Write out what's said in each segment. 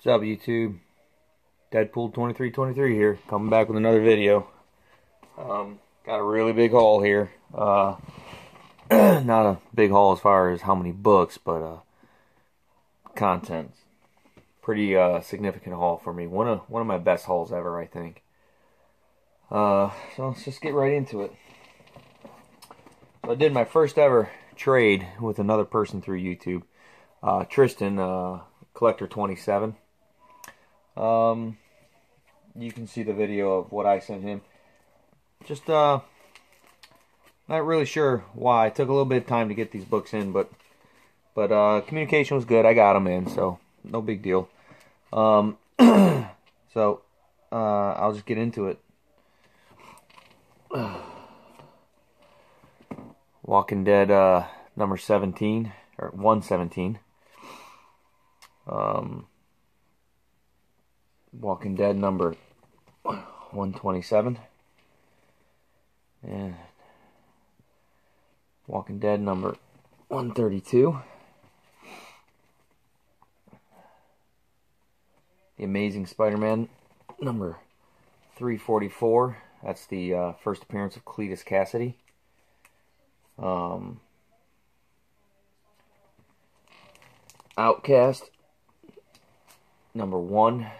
What's up, YouTube? Deadpool 2323 here, coming back with another video. Got a really big haul here. Not a big haul as far as how many books, but content. Pretty significant haul for me. One of my best hauls ever, I think. So let's just get right into it. So I did my first ever trade with another person through YouTube. Tristan, Collector 27. You can see the video of what I sent him. Just not really sure why. It took a little bit of time to get these books in, but communication was good. I got them in, so no big deal. So I'll just get into it. Walking Dead number 17 or 117. Walking Dead number 127. And Walking Dead number 132. The Amazing Spider-Man number 344. That's the first appearance of Cletus Cassidy. Outcast number 1.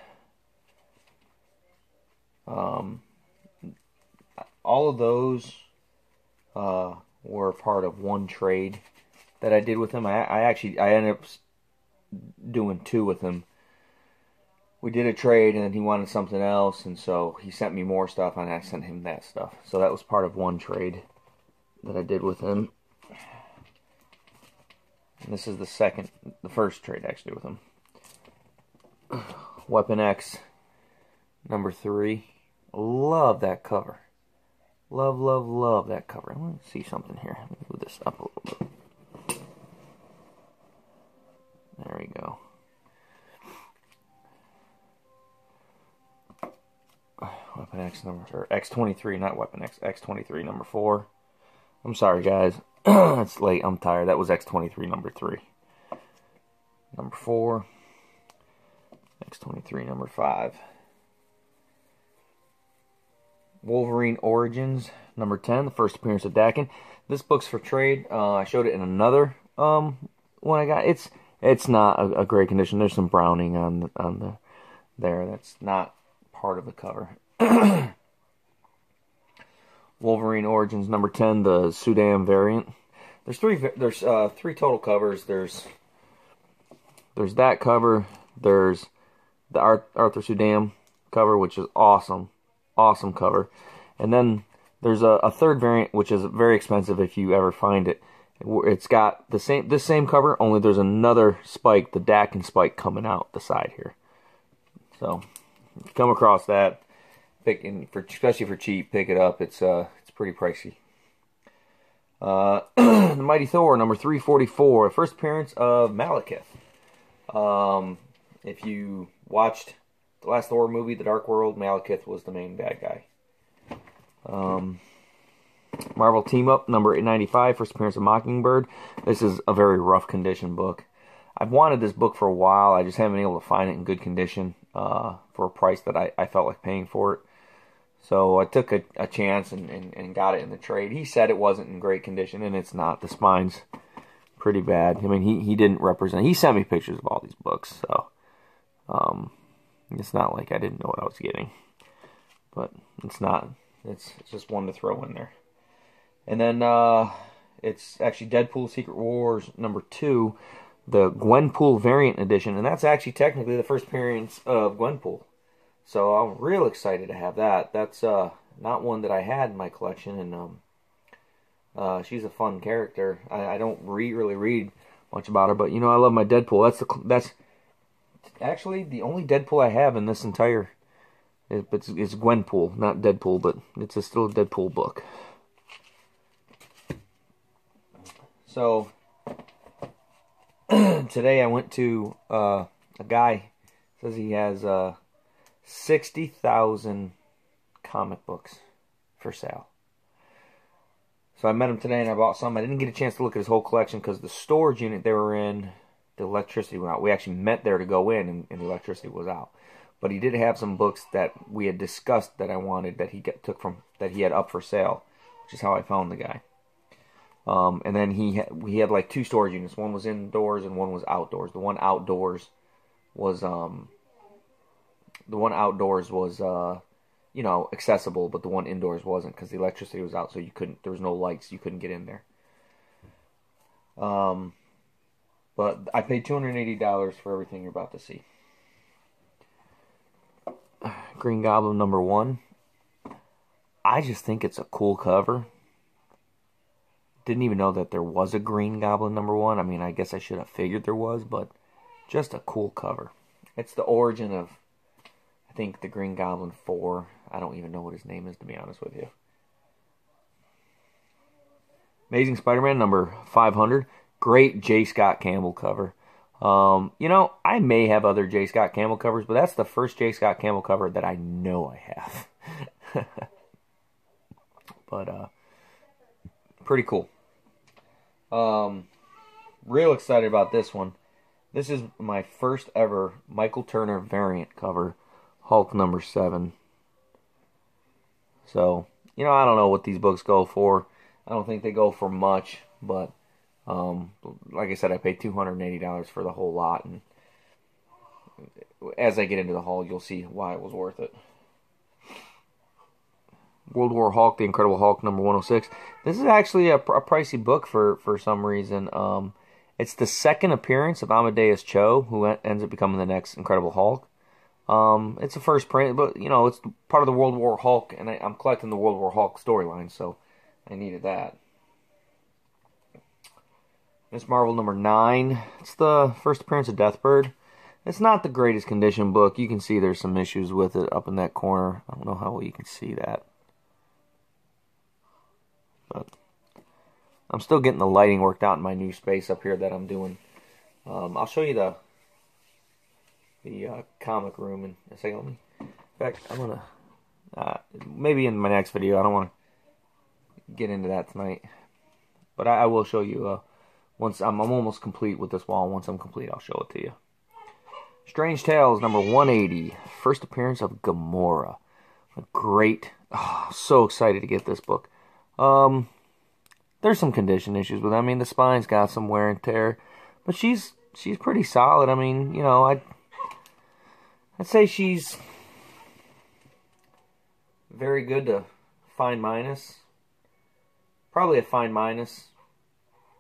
All of those were part of one trade that I did with him. I ended up doing 2 with him. We did a trade, and then he wanted something else, and so he sent me more stuff, and I sent him that stuff. So that was part of one trade that I did with him. And this is the first trade actually with him. Weapon X number 3. Love that cover. Love that cover. I want to see something here. Let me move this up a little bit. There we go. Weapon X or X23, not Weapon X. X23 number 4. I'm sorry, guys. It's late. I'm tired. That was X23 number 3. Number 4. X23 number 5. Wolverine Origins number 10, the first appearance of Dakin. This book's for trade. I showed it in another one I got. It's not a great condition. There's some browning on there. That's not part of the cover. Wolverine Origins number 10, the Sudan variant. There's three total covers. There's that cover. There's the Arthur Sudan cover, which is awesome cover, and then there's a third variant, which is very expensive if you ever find it. It's got this same cover, only there's another spike, the Dakin spike, coming out the side here. So if you come across that, especially for cheap, pick it up. It's pretty pricey. The Mighty Thor number 344, first appearance of Malekith. If you watched the last Thor movie, The Dark World, Malekith was the main bad guy. Marvel Team Up number 895, first appearance of Mockingbird. This is a very rough condition book. I've wanted this book for a while. I just haven't been able to find it in good condition for a price that I felt like paying for it. So I took a chance and got it in the trade. He said it wasn't in great condition, and it's not. The spine's pretty bad. I mean, he didn't represent. He sent me pictures of all these books, so it's not like I didn't know what I was getting. But it's not. It's just one to throw in there. And then it's actually Deadpool Secret Wars number 2, the Gwenpool variant edition, and that's actually technically the first appearance of Gwenpool. So I'm real excited to have that. That's not one that I had in my collection, and she's a fun character. I don't really read much about her, but you know I love my Deadpool. That's actually the only Deadpool I have in this entire. It's Gwenpool, not Deadpool, but it's still a Deadpool book. So today I went to a guy. Says he has 60,000 comic books for sale. So I met him today and I bought some. I didn't get a chance to look at his whole collection because the storage unit they were in the electricity went out. We actually met there to go in, and the electricity was out. But he did have some books that we had discussed that I wanted that he had up for sale, which is how I found the guy. And then we had like 2 storage units. One was indoors and one was outdoors. The one outdoors was you know, accessible, but the one indoors wasn't because the electricity was out, so there was no lights, you couldn't get in there. But I paid $280 for everything you're about to see. Green Goblin #1. I just think it's a cool cover. Didn't even know that there was a Green Goblin #1. I mean, I guess I should have figured there was, but just a cool cover. It's the origin of, I think, the Green Goblin 4. I don't even know what his name is, to be honest with you. Amazing Spider-Man #500. Great J. Scott Campbell cover. You know, I may have other J. Scott Campbell covers, but that's the first J. Scott Campbell cover that I know I have. But, pretty cool. Real excited about this one. This is my first ever Michael Turner variant cover, Hulk #7. So, you know, I don't know what these books go for. I don't think they go for much, but like I said, I paid $280 for the whole lot, and as I get into the haul, you'll see why it was worth it. World War Hulk, The Incredible Hulk #106. This is actually a pricey book for some reason. It's the second appearance of Amadeus Cho, who ends up becoming the next Incredible Hulk. It's a first print, but, you know, it's part of the World War Hulk, and I'm collecting the World War Hulk storyline, so I needed that. Miss Marvel #9. It's the first appearance of Deathbird. It's not the greatest condition book. You can see there's some issues with it up in that corner. I don't know how well you can see that. But I'm still getting the lighting worked out in my new space up here that I'm doing. I'll show you the comic room in a second. In fact, I'm going to, maybe in my next video, I don't want to get into that tonight. But I will show you, once I'm almost complete with this wall. Once I'm complete, I'll show it to you. Strange Tales #180. First appearance of Gamora. A great, so excited to get this book. There's some condition issues with it. I mean, the spine's got some wear and tear, but she's pretty solid. I mean, you know, I'd say she's very good to fine minus. Probably a fine minus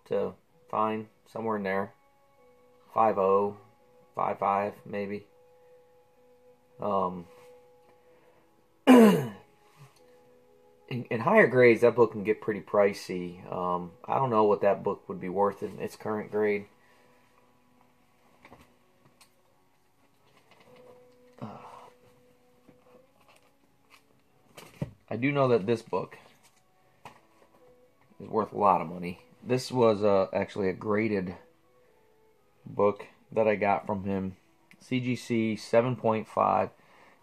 to fine, somewhere in there. 5.0, 5.5 maybe. In higher grades, that book can get pretty pricey. I don't know what that book would be worth in its current grade. I do know that this book is worth a lot of money. This was actually a graded book that I got from him. CGC 7.5,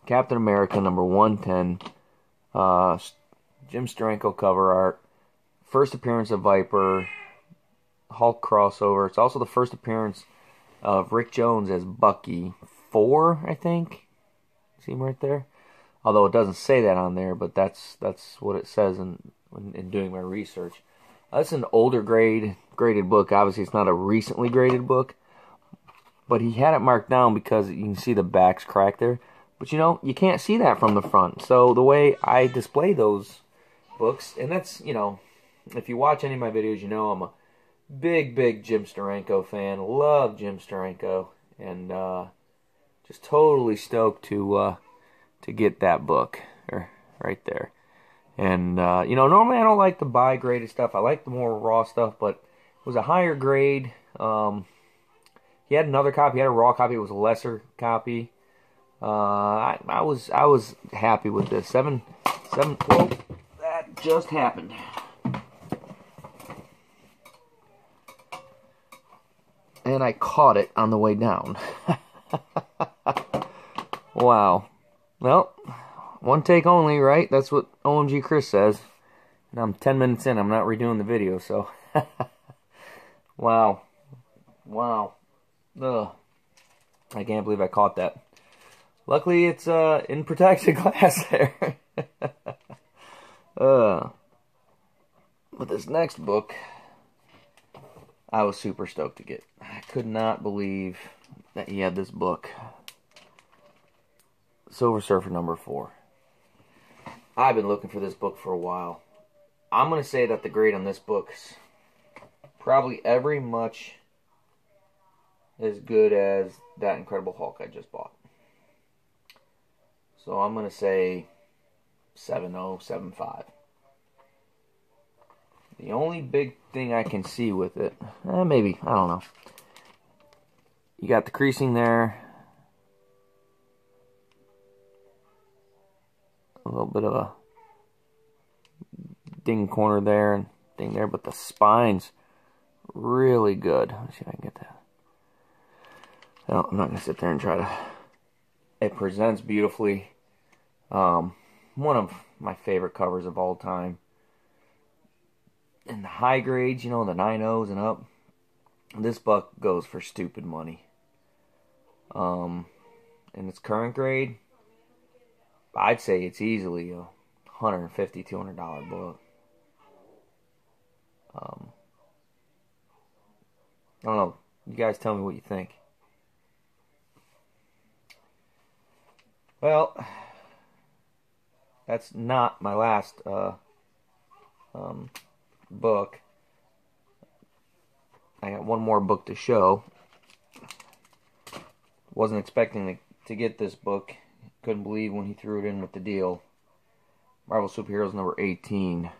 Captain America #110. Jim Steranko cover art. First appearance of Viper. Hulk crossover. It's also the first appearance of Rick Jones as Bucky 4, I think. See him right there? Although it doesn't say that on there, but that's what it says in doing my research. That's an older graded book. Obviously, it's not a recently graded book. But he had it marked down because you can see the back's cracked there. But, you know, you can't see that from the front. So the way I display those books, and that's, you know, if you watch any of my videos, you know I'm a big Jim Steranko fan. Love Jim Steranko. And just totally stoked to get that book right there. And, you know, normally I don't like to buy graded stuff. I like the more raw stuff, but it was a higher grade. He had another copy. He had a raw copy. It was a lesser copy. I was happy with this. 7. Whoa, that just happened. And I caught it on the way down. Wow. Well, one take only, right? That's what OMG Chris says. And I'm 10 minutes in. I'm not redoing the video, so. Wow. Wow. Ugh. I can't believe I caught that. Luckily, it's in protected glass there. But this next book, I was super stoked to get. I could not believe that he had this book. Silver Surfer #4. I've been looking for this book for a while. I'm going to say that the grade on this book's probably every much as good as that Incredible Hulk I just bought. So I'm going to say 7.0, 7.5. The only big thing I can see with it, maybe, I don't know. You got the creasing there. A little bit of a ding corner there and ding there, but the spine's really good. Let's see if I can get that. No, I'm not going to sit there and try to... It presents beautifully. One of my favorite covers of all time. And the high grades, you know, the 9.0s and up. This book goes for stupid money. In its current grade, I'd say it's easily a $150, $200 book. I don't know. You guys tell me what you think. Well, that's not my last book. I got one more book to show. Wasn't expecting to get this book. Couldn't believe when he threw it in with the deal. Marvel Superheroes #18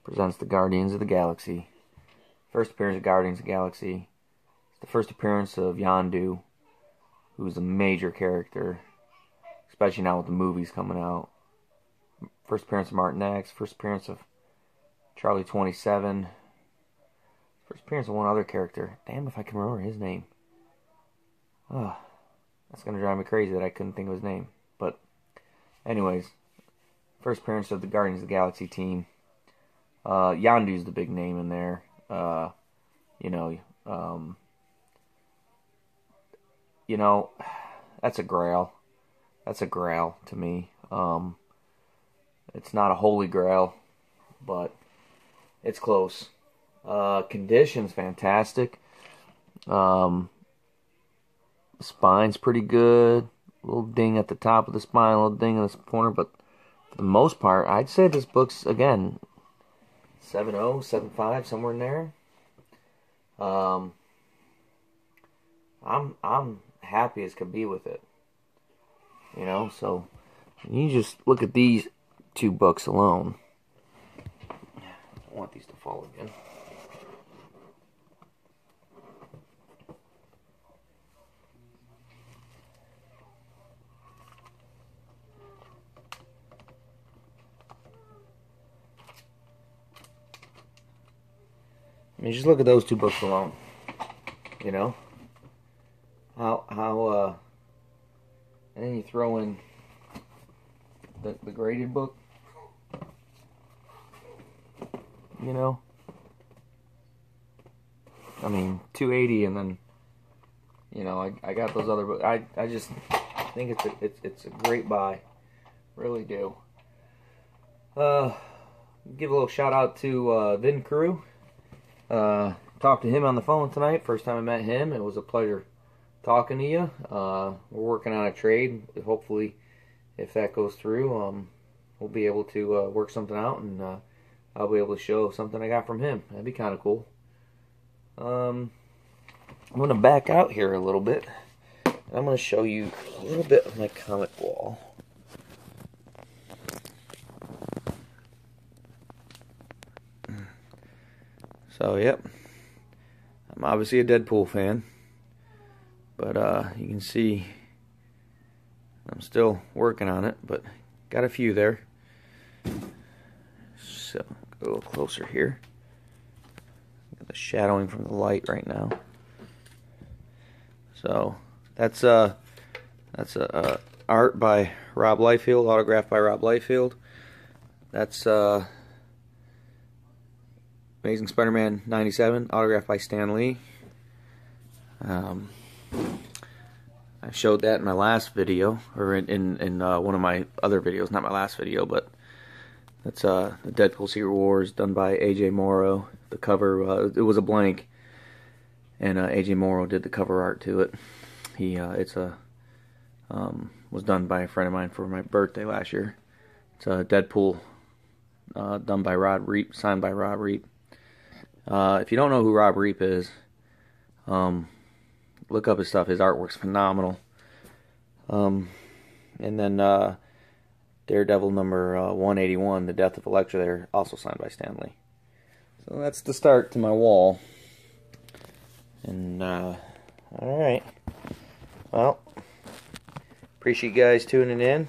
presents the Guardians of the Galaxy. First appearance of Guardians of the Galaxy. It's the first appearance of Yondu, who's a major character, especially now with the movies coming out. First appearance of Martin X. First appearance of Charlie 27. First appearance of one other character. Damn if I can remember his name. That's going to drive me crazy that I couldn't think of his name. But, anyways, first appearance of the Guardians of the Galaxy team. Yondu's the big name in there. That's a grail. That's a grail to me. It's not a holy grail, but it's close. Condition's fantastic. Spine's pretty good. A little ding at the top of the spine, a little ding in the corner, but for the most part, I'd say this book's, again, 7.0, 7.5, somewhere in there. I'm happy as could be with it. You know, so you just look at these two books alone. I want these to fall again. I mean, just look at those two books alone. You know? And then you throw in the graded book. You know? I mean, $280, and then, you know, I got those other books. I just think it's a great buy. Really do. Give a little shout out to Vin Crew. Talked to him on the phone tonight. First time I met him. It was a pleasure talking to you. We're working on a trade. Hopefully, if that goes through, we'll be able to work something out, and I'll be able to show something I got from him. That'd be kind of cool. I'm going to back out here a little bit. I'm going to show you a little bit of my comic wall. So, yep. I'm obviously a Deadpool fan. But you can see I'm still working on it, but got a few there. So, go a little closer here. Got the shadowing from the light right now. So, that's art by Rob Liefeld, autographed by Rob Liefeld. That's Amazing Spider-Man '97, autographed by Stan Lee. I showed that in my last video, or in one of my other videos, not my last video, but that's the Deadpool Secret Wars done by A.J. Morrow. The cover, it was a blank, and A.J. Morrow did the cover art to it. Was done by a friend of mine for my birthday last year. It's a Deadpool done by Rob Reap, signed by Rob Reap. If you don't know who Rob Reap is, look up his stuff. His artwork's phenomenal. And then Daredevil number 181, The Death of Elektra, there, also signed by Stan Lee. So that's the start to my wall. And alright. Well, appreciate you guys tuning in.